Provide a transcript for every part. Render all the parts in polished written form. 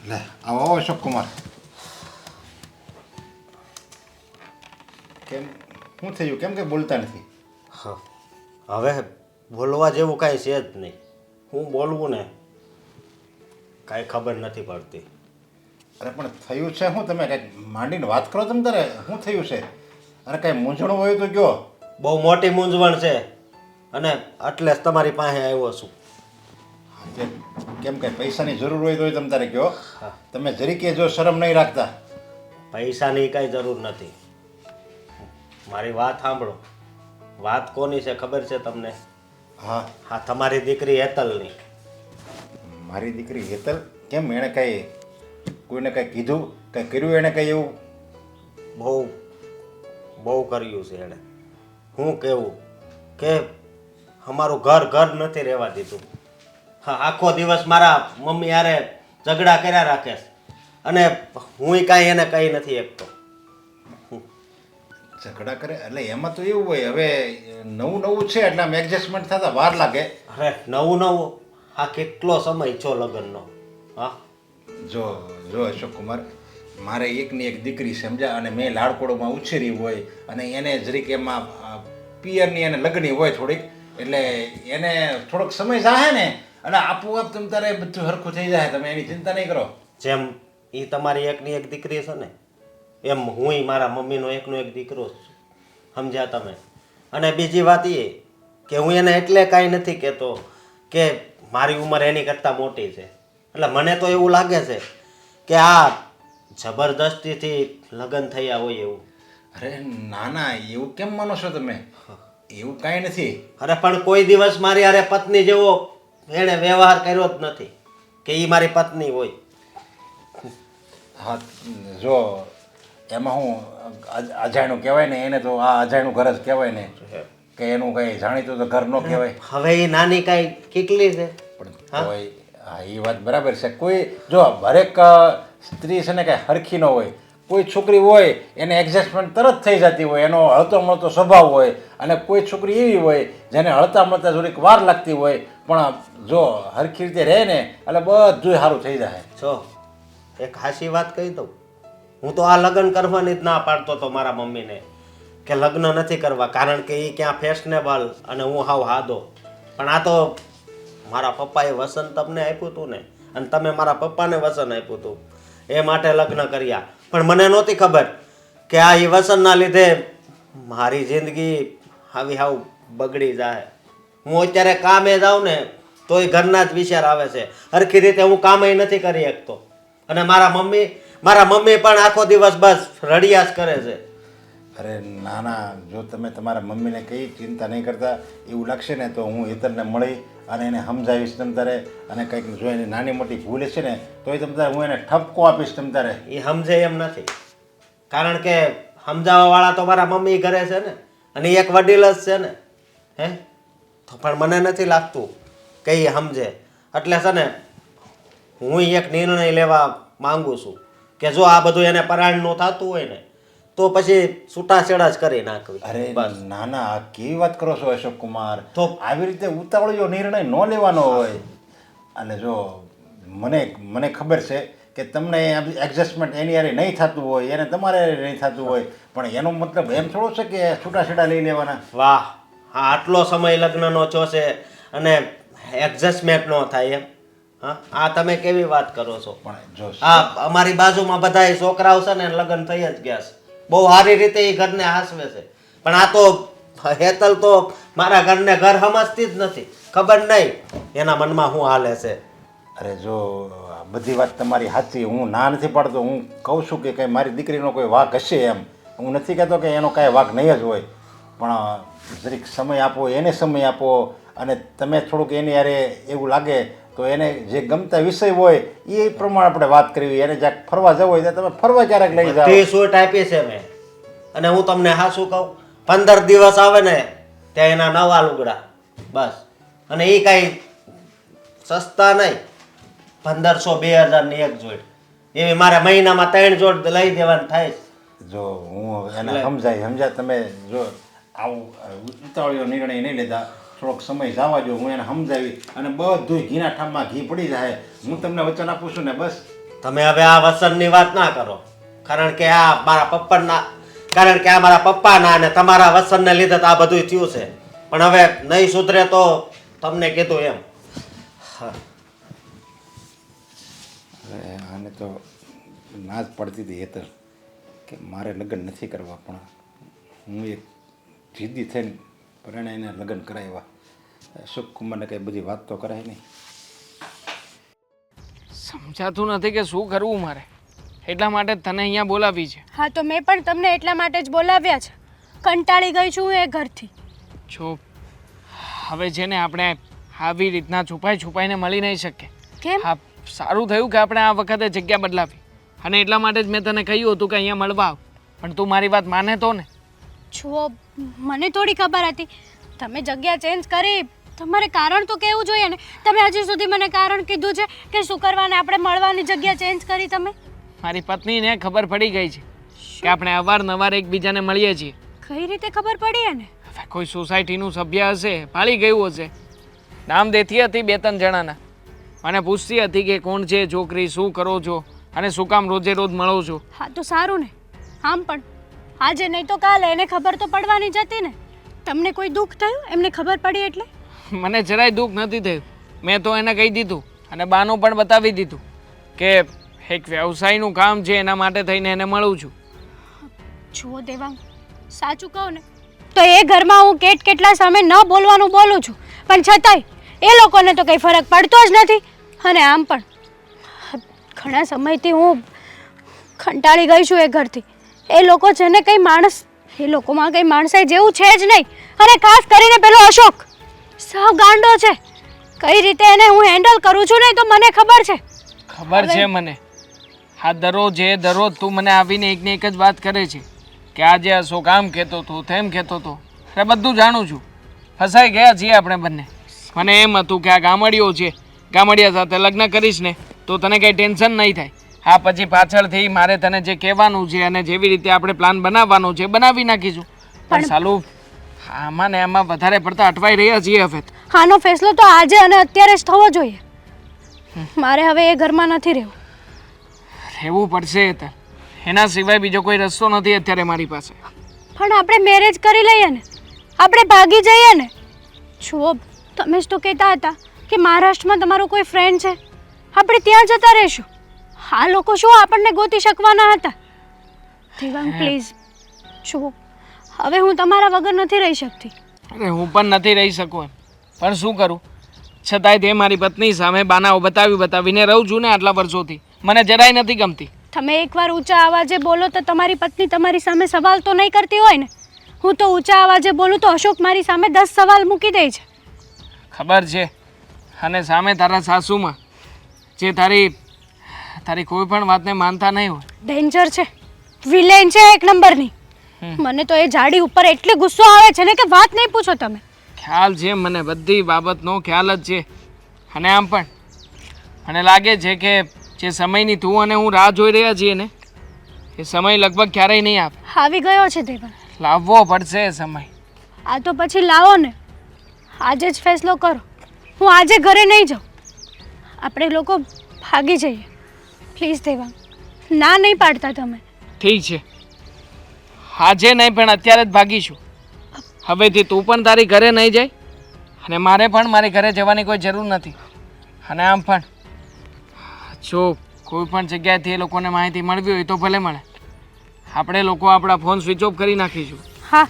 લે આવો અશોક કુમાર. કેમ શું થયું? કેમ કે બોલતા નથી? હા, હવે બોલવા જેવું કાંઈ છે જ નહીં. હું બોલવું ને કાંઈ ખબર નથી પડતી. અરે પણ થયું છે શું? તમે કંઈક માંડીને વાત કરો. તમે તારે શું થયું છે? અરે કાંઈ મૂંઝવણ હોય તો કયો. બહુ મોટી મૂંઝવણ છે અને એટલે જ તમારી પાસે આવ્યો છું. કેમ કાંઈ પૈસાની જરૂર હોય તો તમે તારે કયો. હા, તમે જરીકે જો શરમ નહીં રાખતા. પૈસાની કાંઈ જરૂર નથી. મારી વાત સાંભળો. વાત કોની છે ખબર છે તમને? હા, હા, તમારી દીકરી હેતલની. મારી દીકરી હેતલ? કેમ એણે કાંઈ કોઈને કાંઈ કીધું, કાંઈ કર્યું એણે કાંઈ એવું? બહુ બહુ કર્યું છે એણે. હું કહેવું કે અમારું ઘર ઘર નથી રહેવા દીધું. હા, આખો દિવસ મારા મમ્મી હારે ઝઘડા કર્યા રાખે છે અને હું કાંઈ એને કહી નથી શકતો. ઝઘડા કરે એટલે એમાં તો એવું હોય. હવે નવું નવું છે એટલે આમ એડજસ્ટમેન્ટ થતા વાર લાગે. અરે નવું નવું, આ કેટલો સમય છો લગ્નનો? હા, જો જો અશોક કુમાર, મારે એકની એક દીકરી સમજ્યા અને મેં લાડકોડોમાં ઉછેરી હોય અને એને જરીક એમાં પિયરની એને લગણી હોય થોડીક, એટલે એને થોડોક સમય જાહે ને અને આપોઆપ તમ તારે બધું સરખું થઈ જાય. તમે એની ચિંતા નહીં કરો. જેમ એ તમારી એકની એક દીકરી છે ને એમ હુંય મારા મમ્મીનો એકનો એક દીકરો જ છું. સમજ્યા તમે? અને બીજી વાત એ કે હું એને એટલે કાંઈ નથી કહેતો કે મારી ઉંમર એની કરતાં મોટી છે. એટલે મને તો એવું લાગે છે કે આ જબરદસ્તીથી લગ્ન થયા હોય એવું. અરે ના ના, એવું કેમ માનો છો તમે? એવું કાંઈ નથી. અરે પણ કોઈ દિવસ મારી હારે પત્ની જેવો એણે વ્યવહાર કર્યો જ નથી કે એ મારી પત્ની હોય. હા, જો એમાં હું અજાણ્યું કહેવાય ને, એને તો આ અજાણ્યું ઘર જ કહેવાય ને, કે એનું કંઈ જાણીતું તો ઘર ન કહેવાય. હવે એ નાની કાંઈ કેટલી છે? પણ તોય હા, એ વાત બરાબર છે. કોઈ જો હરેક સ્ત્રી છે ને કાંઈ હરખી ન હોય. કોઈ છોકરી હોય એને એડજસ્ટમેન્ટ તરત થઈ જતી હોય, એનો હળતો મળતો સ્વભાવ હોય, અને કોઈ છોકરી એવી હોય જેને હળતા મળતા થોડીક વાર લાગતી હોય, પણ જો હરખી રીતે રહે ને એટલે બધું સારું થઈ જાય. જો એક હાસી વાત કહી દઉં, હું તો આ લગ્ન કરવાની જ ના પાડતો હતો મારા મમ્મીને કે લગ્ન નથી કરવા, કારણ કે એ ક્યાં ફેશનેબલ અને હું હાવ હાદો. પણ આ તો મારા પપ્પાએ વસન તમને આપ્યું હતું ને, અને તમે મારા પપ્પાને વસન આપ્યું હતું એ માટે લગ્ન કર્યા. પણ મને નહોતી ખબર કે આ એ વસનના લીધે મારી જિંદગી આવી હાવ બગડી જાય. હું અત્યારે કામે જાઉં ને તોય ઘરના જ વિચાર આવે છે. હરખી રીતે હું કામે નથી કરી શકતો અને મારા મમ્મી પણ આખો દિવસ બસ રડ્યા જ કરે છે. અરે ના ના, જો તમે તમારા મમ્મીને કંઈ ચિંતા નહીં કરતા. એવું લાગશે ને તો હું હેતલને મળી અને એને સમજાવીશ તમ તારે, અને કંઈક જો એની નાની મોટી ભૂલ છે ને તોય તમ તારે હું એને ઠપકો આપીશ તમ તારે. એ સમજે એમ નથી, કારણ કે સમજાવવાવાળા તો મારા મમ્મી ઘરે છે ને, અને એક વડીલ જ છે ને. હે તો પણ મને નથી લાગતું કે એ સમજે. એટલે છે ને હું એક નિર્ણય લેવા માંગુ છું કે જો આ બધું એને પરાયણનું થતું હોય ને તો પછી છૂટાછેડા જ કરી નાખવી. અરે બસ. ના ના, આ કેવી વાત કરો છો અશોક કુમાર? તો આવી રીતે ઉતાવળિયો નિર્ણય ન લેવાનો હોય. અને જો મને ખબર છે કે તમને એડજસ્ટમેન્ટ એની યારે નહીં થતું હોય, એને તમારે હારે નહીં થતું હોય, પણ એનો મતલબ એમ થોડો છે કે છૂટાછેડા લઈ લેવાના. વાહ, હા, આટલો સમય લગ્નનો છો છે અને એડજસ્ટમેન્ટ ન થાય એમ? હા, આ તમે કેવી વાત કરો છો? પણ જો હા, અમારી બાજુમાં બધા છોકરાઓ છે ને લગ્ન થઈ જ ગયા છે, બહુ સારી રીતે એ ઘરને હાસવે છે. પણ આ તો હેતલ તો મારા ઘરને ઘર સમજતી જ નથી. ખબર નહીં એના મનમાં શું હાલે છે. અરે જો આ બધી વાત તમારી સાચી, હું ના નથી પાડતો. હું કહું છું કે કંઈ મારી દીકરીનો કોઈ વાંક હશે એમ. હું નથી કહેતો કે એનો કાંઈ વાંક નહીં જ હોય, પણ જરીક સમય આપો, એને સમય આપો. અને તમે થોડુંક એની યારે એવું લાગે તો એને જે ગમતા વિષય હોય એ પ્રમાણે આપણે વાત કરવી. એને જ્યાં ફરવા જવું હોય ત્યાં તમે ફરવા ક્યારેક લઈ જાઓ. બધી છૂટ આપી છે મેં. અને હું તમને હા શું કહું, 15 દિવસ આવે ને ત્યાં એના નવા લુગડા બસ. અને એ કાંઈ સસ્તા નહીં, 1500-2000 ની એક જોડ. એવી મારે મહિનામાં 3 જોડ લઈ દેવાની થાય છે. જો હું એને સમજાય તમે જો આવું ઉતાવળિયો નિર્ણય નહીં લેતા, થોડોક સમય જવા દો. હું એને સમજાવી અને બધું ઘીના ઠામમાં ઘી પડી જાય. હું તમને વચન આપું છું ને બસ. તમે હવે આ વસનની વાત ના કરો, કારણ કે આ મારા પપ્પાના અને તમારા વસનને લીધે તો આ બધું થયું છે. પણ હવે નહીં સુધરે તો તમને કીધું એમ. અરે આને તો ના જ પડતી હતી હેતર કે મારે લગ્ન નથી કરવા, પણ હું એક જિદ્દી થઈને પરણાઈને લગ્ન કરાવ્યા. અશોક કુમારને કંઈ બધી વાત તો કરાય નહીં. સમજાતું નથી કે શું કરવું મારે, એટલા માટે તને અહીંયા બોલાવી છે. હા તો મેં પણ તમને એટલા માટે જ બોલાવ્યા છે. કંટાળી ગઈ છું હું એ ઘરથી. જો હવે છે ને આપણે આવી રીતના છુપાઈને મળી નહીં શકીએ. કેમ? હા, સારું થયું કે આપણે આ વખતે જગ્યા બદલાવી, અને એટલા માટે જ મેં તને કહ્યું હતું કે અહીંયા મળવા આવ, પણ તું મારી વાત માને તો ને. જુઓ, મને થોડી ખબર હતી તમે જગ્યા ચેન્જ કરી, તમારે કારણ તો કહેવું જોઈએ ને. તમે હજી સુધી મને કારણ કીધું છે કે શું કરવાને આપણે મળવાની જગ્યા ચેન્જ કરી તમે? મારી પત્નીને ખબર પડી ગઈ છે કે આપણે અવારનવાર એકબીજાને મળીએ છીએ. કઈ રીતે ખબર પડી એને? હવે કોઈ સોસાયટીનું સભ્ય હશે, પાળી ગયું હશે, નામ દેતી હતી 2-3 જણાના, મને પૂછતી હતી કે કોણ છે છોકરી, શું કરો છો અને શું કામ રોજે રોજ મળો છો. હા તો સારું ને. આમ પણ આજે નહીં તો કાલે એને ખબર તો પડવાની જ હતી ને. તમને કોઈ દુઃખ થયું એમને ખબર પડી એટલે? મને જરાય દુઃખ નથી થયું. મેં તો એને કહી દીધું અને બાનું પણ બતાવી દીધું કે એક વ્યવસાયનું કામ છે, એના માટે થઈને એને મળું છું. જુઓ દેવાંગ, સાચું કહું ને તો એ ઘરમાં હું કેટલા સામે ન બોલવાનું બોલું છું, પણ છતાંય એ લોકોને તો કંઈ ફરક પડતો જ નથી. અને આમ પણ ઘણા સમયથી હું કંટાળી ગઈ છું એ ઘરથી. એ લોકો છે ને એ લોકોમાં કંઈ માણસાઈ જેવું છે જ નહીં. અને ખાસ કરીને પેલો અશોક સાવ ગાંડો છે. કઈ રીતે એને હું હેન્ડલ કરું છું ને તો મને ખબર છે. ખબર છે મને. હા, દરરોજ તું મને આવીને એકને એક જ વાત કરે છે કે આજે અશોક આમ કહેતો હતો, તેમ કહેતો હતો. અરે બધું જાણું છું, ફસાઈ ગયા છીએ આપણે બંને. મને એમ હતું કે આ ગામડિયો છે, ગામડિયા સાથે લગ્ન કરીશ ને તો તને કંઈ ટેન્શન નહીં થાય. હા, પછી પાછળથી મારે તને જે કહેવાનું છે અને જેવી રીતે આપણે પ્લાન બનાવવાનો છે બનાવી નાખીશું. પણ સાલું આમાં ને આમાં વધારે પડતા અટવાઈ રહ્યા છીએ હવે. આનો ફેસલો તો આજે અને અત્યારે જ થવો જોઈએ. મારે હવે એ ઘરમાં નથી રહેવું. રહેવું પડશે હેતર, એના સિવાય બીજો કોઈ રસ્તો નથી અત્યારે મારી પાસે. પણ આપણે મેરેજ કરી લઈએ ને, આપણે ભાગી જઈએ ને. જુઓ, તમે જ તો કહેતા હતા કે મહારાષ્ટ્રમાં તમારો કોઈ ફ્રેન્ડ છે, આપણે ત્યાં જતા રહીશું. આ લોકો શું આપણને ગોતી શકવાના હતા? દેવાંગ પ્લીઝ, જુઓ હવે હું તમારા વગર નથી રહી શકતી. અરે હું પણ નથી રહી શકું એમ, પણ શું કરું? છતાંય તે મારી પત્ની સામે બાનાઓ બતાવીને રહું છું ને આટલા વર્ષોથી. મને જરાય નથી ગમતી. તમે એકવાર ઊંચા અવાજે બોલો તો તમારી પત્ની તમારી સામે સવાલ તો નહીં કરતી હોય ને. હું તો ઊંચા અવાજે બોલું તો અશોક મારી સામે 10 સવાલ મૂકી દે છે. ખબર છે. અને સામે તારા સાસુમાં જે તારી કોઈ પણ વાતને માનતા નહીં હોય. ડેન્જર છે, વિલેન છે એક નંબરની. મને તો એ જાડી ઉપર એટલી ગુસ્સો આવે છે ને કે વાત નહીં પૂછો તમે. ખ્યાલ છે મને, બધી બાબતનો ખ્યાલ જ છે. અને આમ પણ મને લાગે છે કે જે સમયની તું અને હું રાહ જોઈ રહ્યા છીએ ને, એ સમય લગભગ ક્યારેય નહીં આવે. આવી ગયો છે દેવાંગ. લાવવો પડશે એ સમય. આ તો પછી લાવો ને. આજે જ ફેસલો કરો. હું આજે ઘરે નહીં જાઉં. આપણે લોકો ભાગી જઈએ. પ્લીઝ દેવાંગ, ના નહીં પાડતા તમે. ઠીક છે, આજે નહીં પણ અત્યારે જ ભાગીશું. હવેથી તું પણ તારી ઘરે નહીં જાય અને મારે પણ મારી ઘરે જવાની કોઈ જરૂર નથી. અને આમ પણ જો કોઈ પણ જગ્યાએથી એ લોકોને માહિતી મળવી હોય તો ભલે મળે, આપણે લોકો આપણા ફોન સ્વિચ ઓફ કરી નાખીશું. હા,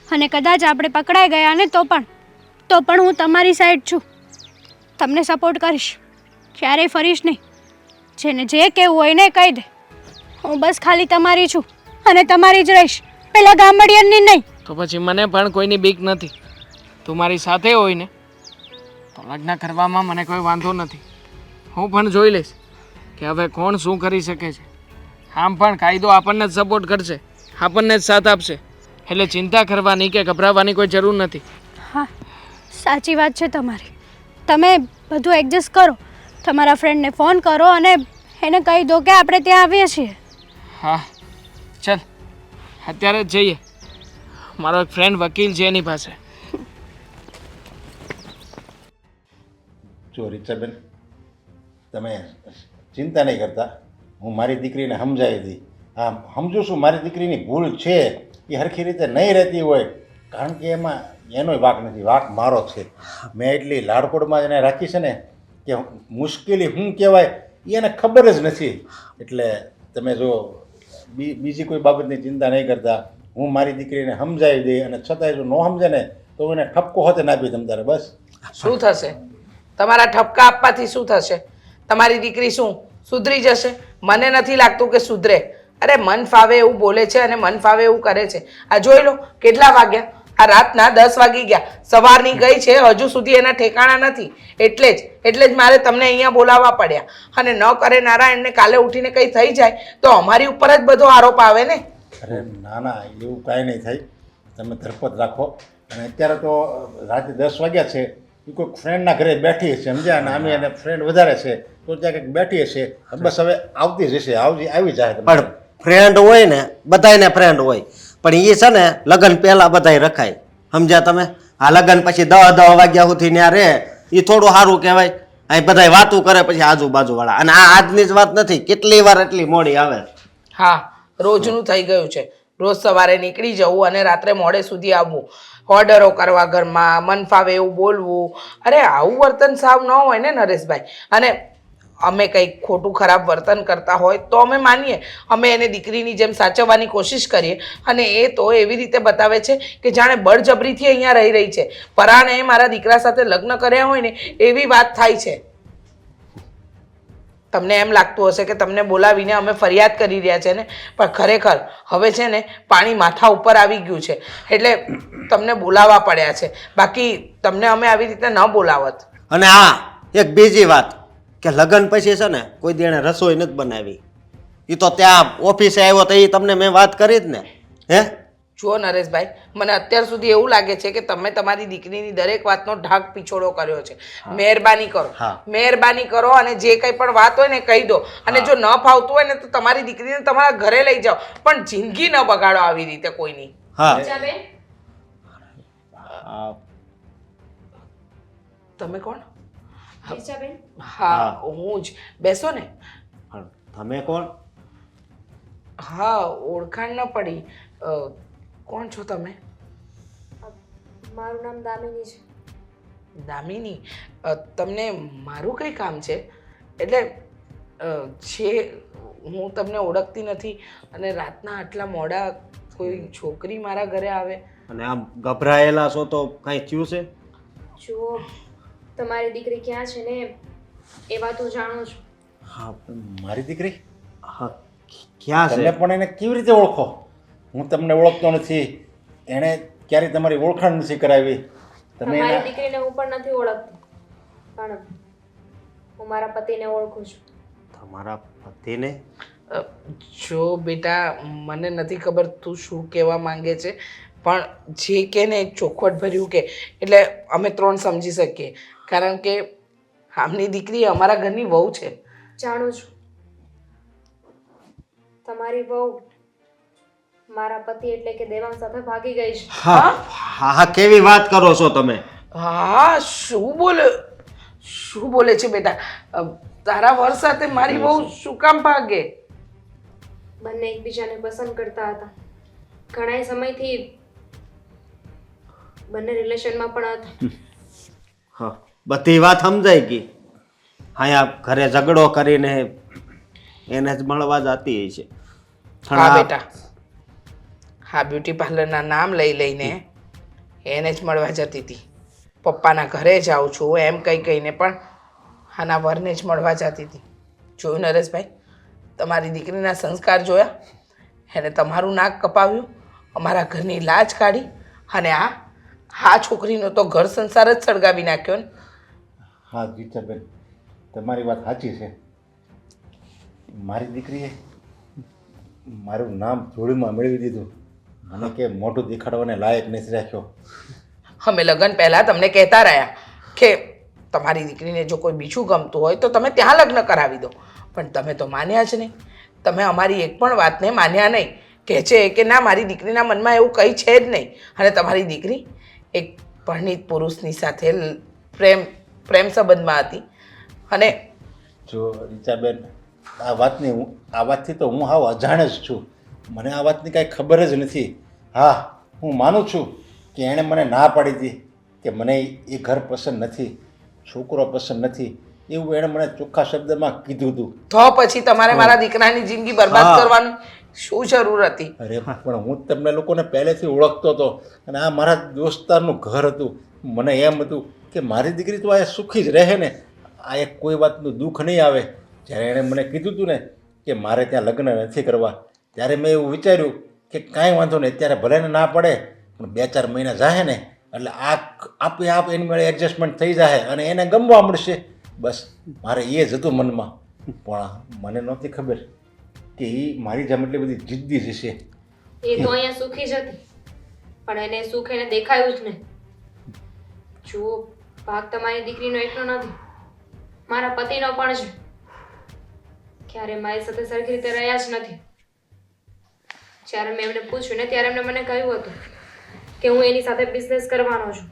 અને કદાચ આપણે પકડાઈ ગયા ને તો પણ હું તમારી સાઈડ છું. તમને સપોર્ટ કરીશ, ક્યારેય ફરીશ નહીં. જેને જે કહેવું હોય ને કહી દે. હું બસ ખાલી તમારી છું અને તમારી જ રહીશ, પેલા ગામડિયનની નહીં. તો પછી મને પણ કોઈની બીક નથી. તું મારી સાથે હોય ને તો લગ્ન કરવામાં મને કોઈ વાંધો નથી. હું પણ જોઈ લઈશ કે હવે કોણ શું કરી શકે છે. આમ પણ કાયદો આપણને જ સપોર્ટ કરશે, આપણને જ સાથ આપશે, એટલે ચિંતા કરવાની કે ગભરાવાની કોઈ જરૂર નથી. હા, સાચી વાત છે તમારી. તમે બધું એડજસ્ટ કરો. તમારા ફ્રેન્ડને ફોન કરો અને એને કહી દો કે આપણે ત્યાં આવીએ છીએ. હા ચાલ, અત્યારે જ જઈએ. મારો એક ફ્રેન્ડ વકીલ છે એની પાસે. જો રીચાબેન, તમે ચિંતા નહીં કરતા. હું મારી દીકરીને સમજાવી દી. હા, સમજુ છું મારી દીકરીની ભૂલ છે, એ સરખી રીતે નહીં રહેતી હોય, કારણ કે એમાં એનોય વાંક નથી, વાંક મારો છે. મેં એટલી લાડકોડમાં એને રાખી છે ને કે મુશ્કેલી શું કહેવાય એ એને ખબર જ નથી. એટલે તમે જો બીજી કોઈ બાબતની ચિંતા નહીં કરતા, હું મારી દીકરીને સમજાવી દઈ, અને છતાંય જો ન સમજે ને તો એને ઠપકો હોતે ના આપી તમ તારે. બસ શું થશે? તમારા ઠપકા આપવાથી શું થશે? તમારી દીકરી શું સુધરી જશે? મને નથી લાગતું કે સુધરે. અરે મન ફાવે એવું બોલે છે અને મન ફાવે એવું કરે છે. આ જોઈ લો કેટલા વાગ્યા, આ રાતના 10 વાગી ગયા, સવારની ગઈ છે, હજુ સુધી એના ઠેકાણા નથી. એટલે જ મારે તમને અહીંયા બોલાવવા પડ્યા. અને ન કરે નારાયણને કાલે ઉઠીને કંઈ થઈ જાય તો અમારી ઉપર જ બધો આરોપ આવે ને. અરે ના ના, એવું કાંઈ નહીં થાય, તમે ધરપત રાખો. અને અત્યારે તો રાતે 10 વાગ્યા છે, એ કોઈક ફ્રેન્ડના ઘરે બેઠી હશે, સમજ્યા? અને અમે એને ફ્રેન્ડ વધારે છે તો ત્યાં કંઈક બેઠી હશે. બસ હવે આવતી જ હશે, આવી જાય. પણ ફ્રેન્ડ હોય ને, બધાયને ફ્રેન્ડ હોય, પણ એ છે ને લગ્ન પહેલા બધાય રખાય, સમજ્યા તમે? આ લગ્ન પછી 10 વાગ્યા સુધી ત્યાં રહે એ થોડું સારું કહેવાય. અહીં બધાય વાતું કરે પછી આજુબાજુવાળા. અને આ આજની જ વાત નથી, કેટલી વાર એટલી મોડી આવે. હા, રોજનું થઈ ગયું છે. રોજ સવારે નીકળી જવું અને રાત્રે મોડે સુધી આવવું, ઓર્ડરો કરવા ઘરમાં, મન ફાવે એવું બોલવું. અરે આવું વર્તન સાવ ન હોય ને નરેશભાઈ. અને અમે કંઈક ખોટું ખરાબ વર્તન કરતા હોય તો અમે માનીએ, અમે એને દીકરીની જેમ સાચવવાની કોશિશ કરીએ, અને એ તો એવી રીતે બતાવે છે કે જાણે બળજબરીથી અહીંયા રહી છે. પરાણે મારા દીકરા સાથે લગ્ન કર્યા હોય ને એવી વાત થાય છે. તમને એમ લાગતું હશે કે તમને બોલાવીને અમે ફરિયાદ કરી રહ્યા છે ને, પણ ખરેખર હવે છે ને પાણી માથા ઉપર આવી ગયું છે, એટલે તમને બોલાવવા પડ્યા છે. બાકી તમને અમે આવી રીતે ન બોલાવત. અને હા, એક બીજી વાત કે લગ્ન પછી છે ને કોઈ દી એણે રસોઈ નથી બનાવી. એ તો ત્યાં ઓફિસે આવ્યો તો એ તમને મેં વાત કરી જ ને. હે જુઓ નરેશભાઈ, મને અત્યાર સુધી એવું લાગે છે કે તમે તમારી દીકરીની દરેક વાતનો ઢાક પીછોડો કર્યો છે. મહેરબાની કરો, મહેરબાની કરો, અને જે કંઈ પણ વાત હોય ને કહી દો. અને જો ન ફાવતું હોય ને તો તમારી દીકરીને તમારા ઘરે લઈ જાઓ, પણ જિંદગી ન બગાડો આવી રીતે કોઈની. હા, તમે કોણ? હા, હું જ. બેસો ને. તમે કોણ? હા, ઓળખાણ ન પડી. કોણ છો તમે? મારું નામ દામિની છે. દામિની, તમને મારું કંઈ કામ છે? એટલે જે હું તમને ઓળખતી નથી અને રાતના આટલા મોડા કોઈ છોકરી મારા ઘરે આવે. અને આમ ગભરાયેલા છો તો કાંઈ થયું છે? જુઓ, તમારી દીકરી ક્યાં છે ને એ વાત હું જાણું છું. હા, મારી દીકરી? હા, ક્યાં છે? તમે પણ એને કેવી રીતે ઓળખો? હું તમને ઓળખતો નથી, એણે ક્યારેય તમારી ઓળખાણ નથી કરાવી. તમે તમારી દીકરીને હું પણ નથી ઓળખતી, પણ હું મારા પતિને ઓળખું છું. તમારા પતિને? જો બેટા, મને નથી ખબર તું શું કહેવા માંગે છે, પણ જે કે ને ચોખવટ ભર્યું કે, એટલે અમે 3 સમજી શકીએ, કારણ કે આમની દીકરી અમારા ઘરની વહુ છે. જાણું છું તમારી વહુ મારા પતિ એટલે કે દેવાંગ સાથે ભાગી ગઈ છે. હા હા, કેવી વાત કરો છો તમે? હા, શું બોલે છે બેટા? તારા વર સાથે મારી વહુ શું કામ ભાગે? બંને એકબીજાને પસંદ કરતા હતા, ઘણા સમયથી બંને રિલેશનમાં પણ હતા. હા, બધી વાત સમજાઈ ગઈ. અહીંયા ઘરે ઝઘડો કરીને એને જ મળવા જતી છે. હા બેટા, હા, બ્યુટી પાર્લરના નામ લઈને એને જ મળવા જતી હતી. પપ્પાના ઘરે જાઉં છું એમ કહીને પણ આના વરને જ મળવા જતી હતી. જોયું નરેશભાઈ, તમારી દીકરીના સંસ્કાર જોયા? એને તમારું નાક કપાવ્યું, અમારા ઘરની લાજ કાઢી, અને આ છોકરીનો તો ઘર સંસાર જ સળગાવી નાખ્યો ને. હા જીતાબેન, તમારી વાત સાચી છે. મારી દીકરીએ મારું નામ જોડીમાં મેળવી દીધું, મને કે મોઢું દેખાડવાને લાયક નથી રાખ્યો. અમે લગ્ન પહેલાં તમને કહેતા રહ્યા કે તમારી દીકરીને જો કોઈ બીજું ગમતું હોય તો તમે ત્યાં લગ્ન કરાવી દો, પણ તમે તો માન્યા જ નહીં. તમે અમારી એક પણ વાતને માન્યા નહીં. કહે છે કે ના, મારી દીકરીના મનમાં એવું કંઈ છે જ નહીં, અને તમારી દીકરી એક પરણિત પુરુષની સાથે પ્રેમ સંબંધમાં હતી. અને જો રીચાબેન, આ વાતથી તો હું હાવ અજાણ જ છું. મને આ વાતની કાંઈ ખબર જ નથી. હા, હું માનું છું કે એણે મને ના પાડી હતી કે મને એ ઘર પસંદ નથી, છોકરો પસંદ નથી, એવું એણે મને ચોખ્ખા શબ્દમાં કીધું હતું. તો પછી તમારે મારા દીકરાની જિંદગી બરબાદ હા. કરવાની શું જરૂર હતી? અરે પણ હું તમને લોકોને પહેલેથી ઓળખતો હતો અને આ મારા દોસ્તારનું ઘર હતું. મને એમ હતું કે મારી દીકરી તો આ સુખી જ રહે ને, આ એક કોઈ વાતનું દુઃખ નહીં આવે. જ્યારે એણે મને કીધું હતું ને કે મારે ત્યાં લગ્ન નથી કરવા, ત્યારે મેં એવું વિચાર્યું કે કાંઈ વાંધો નહીં, અત્યારે ભલે ને ના પડે પણ 2-4 મહિના જાય ને એટલે આપે આપ એની મેળે એડજસ્ટમેન્ટ થઈ જાય અને એને ગમવા મળશે. બસ મારે એ જ હતું મનમાં. પણ મને નહોતી ખબર કે એ મારી જેમ એટલી બધી જિદ્દી જ હશે. એ તો અહીંયા સુખી જ હતી, પણ એને સુખ એને દેખાયું જ નહીં. જુઓ, ભાગ તમારી દીકરીનો એકલો નથી, મારા પતિનો પણ છે. ક્યારે મારી સાથે સરખી રીતે રહ્યા જ નથી. જ્યારે મેં એમને પૂછ્યું ને ત્યારે એમણે મને કહ્યું હતું કે હું એની સાથે બિઝનેસ કરવાનો છું,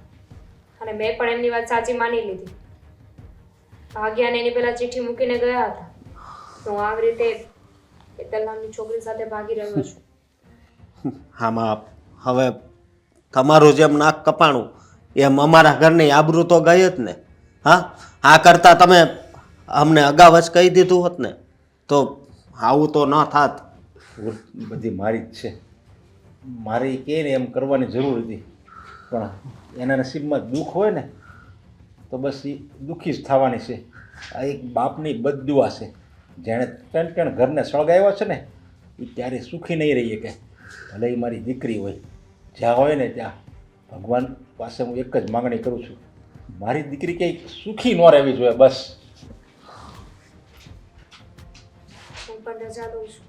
અને મેં પણ એમની વાત સાચી માની લીધી. ભાગ્યાને એની પહેલા ચિઠ્ઠી મૂકીને ગયા હતા. હું આવી રીતે એ દલાલની છોકરી સાથે ભાગી રહ્યો છું. આમાં હવે તમારું જેમ નાક કપાણું એમ અમારા ઘરની આબરૂ તો ગઈ જ ને. હા, આ કરતાં તમે અમને અગાઉ જ કહી દીધું હોત ને તો આવું તો ન થાત. ભૂલ બધી મારી જ છે. મારે કે ને એમ કરવાની જરૂર હતી, પણ એના નસીબમાં દુઃખ હોય ને તો બસ એ દુઃખી જ થવાની છે. આ એક બાપની બદદુઆ છે. જેણે 3 ઘરને સળગાવ્યા છે ને એ ત્યારે સુખી નહીં રહીએ કે ભલે એ મારી દીકરી હોય. જ્યાં હોય ને ત્યાં ભગવાન પાસે હું એક જ માગણી કરું છું, મારી દીકરી કંઈક સુખી ન રહેવી જોઈએ. બસ હું પણ રજા દઉં છું.